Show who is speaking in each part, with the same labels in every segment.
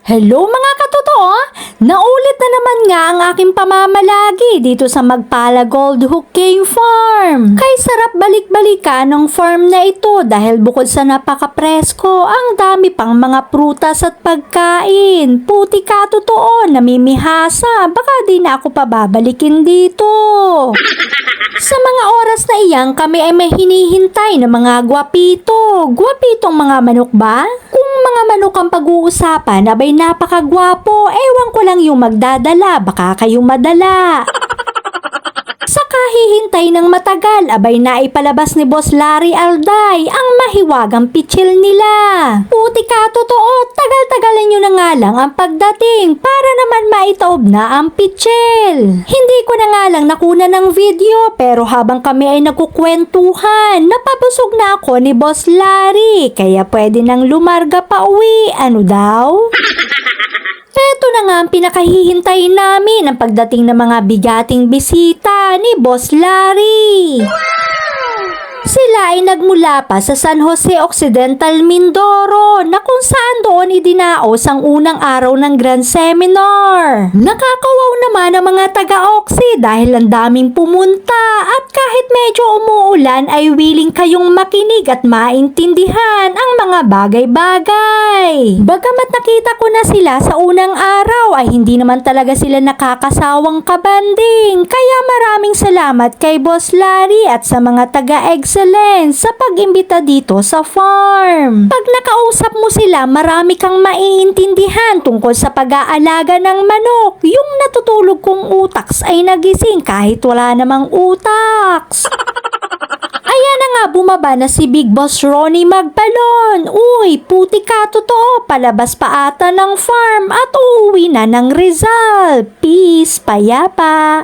Speaker 1: Hello mga katotoo! Naulit na naman nga ang aking pamamalagi dito sa Magpala Gold Hook Game Farm. Kay sarap balik-balikan ng farm na ito dahil bukod sa napaka-presko, ang dami pang mga prutas at pagkain. Puti ka totoo, namimihasa, baka di na ako pababalikin dito. Sa mga oras na iyan, kami ay may hinihintay ng mga gwapito. Gwapitong mga manok ba? Kung mga manok ang pag-uusapan, abay napakagwapo. Ewan ko lang yung magdadala, baka kayong madala. Sa kahihintay ng matagal, abay naipalabas ni Boss Larry Alday ang mahiwagang pitsil nila. Puti ka totoo, tagal-tagalan nyo na nga lang ang pagdating para naman maitaob na ang pitsil. Hindi ko na nga lang nakuna ng video pero habang kami ay nagkukwentuhan, napabusog na ako ni Boss Larry kaya pwede nang lumarga pa uwi. Ano daw? Eto na nga ang pinakahihintay namin ang pagdating ng mga bigating bisita ni Boss Larry. Sila ay nagmula pa sa San Jose Occidental, Mindoro na kung saan doon idinaos ang unang araw ng Grand Seminar. Nakakawaw naman ang mga taga-Oxy dahil ang daming pumunta at kahit medyo umuulan ay willing kayong makinig at maintindihan ang mga bagay-bagay. Bagamat nakita ko na sila sa unang araw ay hindi naman talaga sila nakakasawang kabanding kaya maraming salamat kay Boss Larry at sa mga taga-Excellence sa pag-imbita dito sa farm. Pag nakausap mo sila, marami kang maiintindihan tungkol sa pag-aalaga ng manok. Yung natutulog kong utaks ay nagising kahit wala namang utaks. Ayan na nga, bumaba na si Big Boss Ronnie Magbalon. Uy, puti ka totoo, palabas pa ata ng farm at uuwi na ng Rizal. Peace, payapa.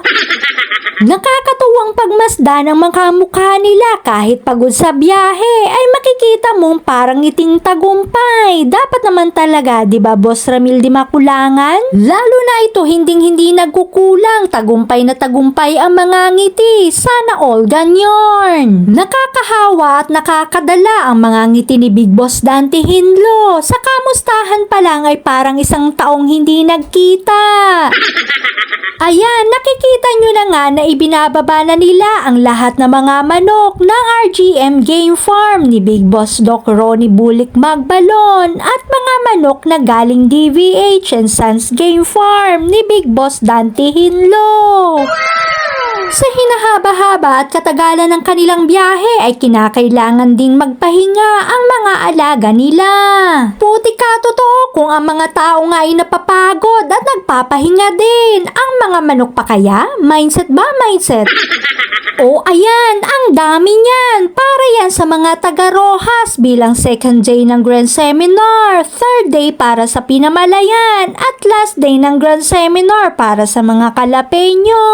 Speaker 1: Nakakatuwang pagmasdan ang mga mukha nila kahit pagod sa biyahe ay makikita mong parang ngiting tagumpay. Dapat naman talaga, di ba Boss Ramil di makulangan? Lalo na ito hinding-hindi nagkukulang. Tagumpay na tagumpay ang mga ngiti. Sana all ganyan. Nakakahawa at nakakadala ang mga ngiti ni Big Boss Dante Hinlo. Sa kamustahan pa lang ay parang isang taong hindi nagkita. Ayan, nakikita nyo na nga na ibinababa na nila ang lahat ng mga manok ng RGM Game Farm ni Big Boss Doc Ronnie Bulik Magbalon at mga manok na galing DVH and Sons Game Farm ni Big Boss Dante Hinlo. Sa hinahaba-haba at katagalan ng kanilang biyahe ay kinakailangan ding magpahinga ang mga alaga nila. Puti ka totoo kung ang mga tao nga ay napapagod at nagpapahinga din. Ang mga manok pa kaya? Mindset ba? Mindset? Oh, ayan, ang dami niyan. Para yan sa mga taga-Rojas bilang second day ng Grand Seminar, third day para sa Pinamalayan, at last day ng Grand Seminar para sa mga Kalapeño.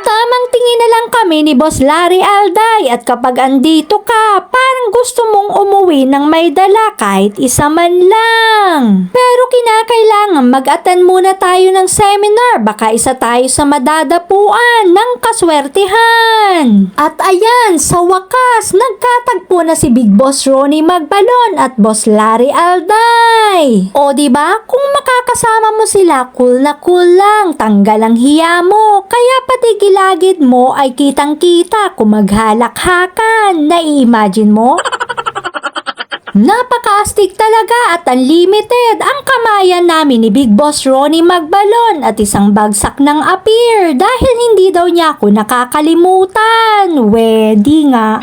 Speaker 1: Tamang tingin na lang kami ni Boss Larry Alday at kapag andito ka, parang gusto mong umuwi ng may dala kahit isa man lang. Pero kinakailangan mag-attend muna tayo ng seminar, baka isa tayo sa madadapuan ng kaswertihan. At ayan, sa wakas, nagkatagpo na si Big Boss Ronnie Magbalon at Boss Larry Alday. O diba, kung makakasama mo sila, cool na cool lang, tanggal ang hiya mo, kaya pati gilagid mo ay kitang-kita kung maghalakhakan. Nai-imagine mo? Napaka-astig talaga at unlimited ang kamayan namin ni Big Boss Ronnie Magbalon at isang bagsak ng appear dahil hindi daw niya ako nakakalimutan. Wedi nga.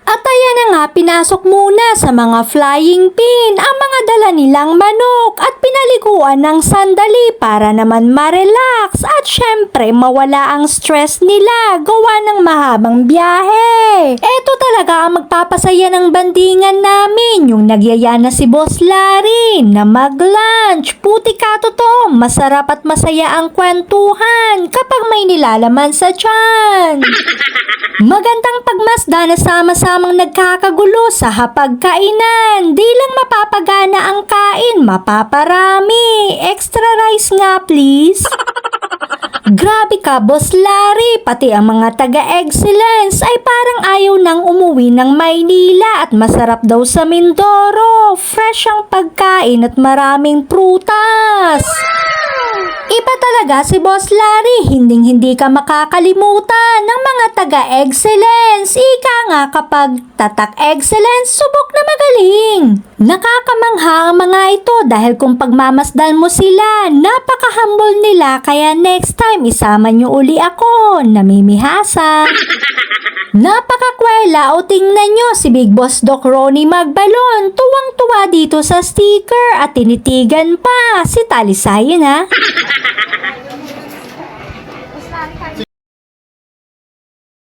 Speaker 1: At ayan na nga, pinasok muna sa mga flying pin ang mga dala nilang manok at pinaliguan ng sandali para naman ma-relax at syempre mawala ang stress nila gawa ng mahabang biyahe. Eto talaga ang magpapasaya ng bandingan namin, yung nagyaya na si Boss Larry na mag-lunch. Puti ka totoo, masarap at masaya ang kwentuhan kapag may nilalaman sa tiyan. Magandang pagmasda na sama-samang nagkakagulo sa hapagkainan. Di lang mapapagana ang kain, mapaparami. Extra rice nga please. Grabe ka, Boss Larry, pati ang mga taga-excellence ay parang ayaw nang umuwi ng Maynila at masarap daw sa Mindoro. Fresh ang pagkain at maraming prutas. Iba talaga si Boss Larry, hinding-hindi ka makakalimutan ng mga taga-excellence. Ika nga kapag tatak excellence, subok na magaling. Nakakamangha ang mga ito dahil kung pagmamasdan mo sila, napaka-humble nila kaya next time isama nyo uli ako, namimihasa. Napakakwela o tingnan nyo si Big Boss Doc Ronnie Magbalon, tuwang-tuwa dito sa sticker at tinitigan pa si Talisayan ha.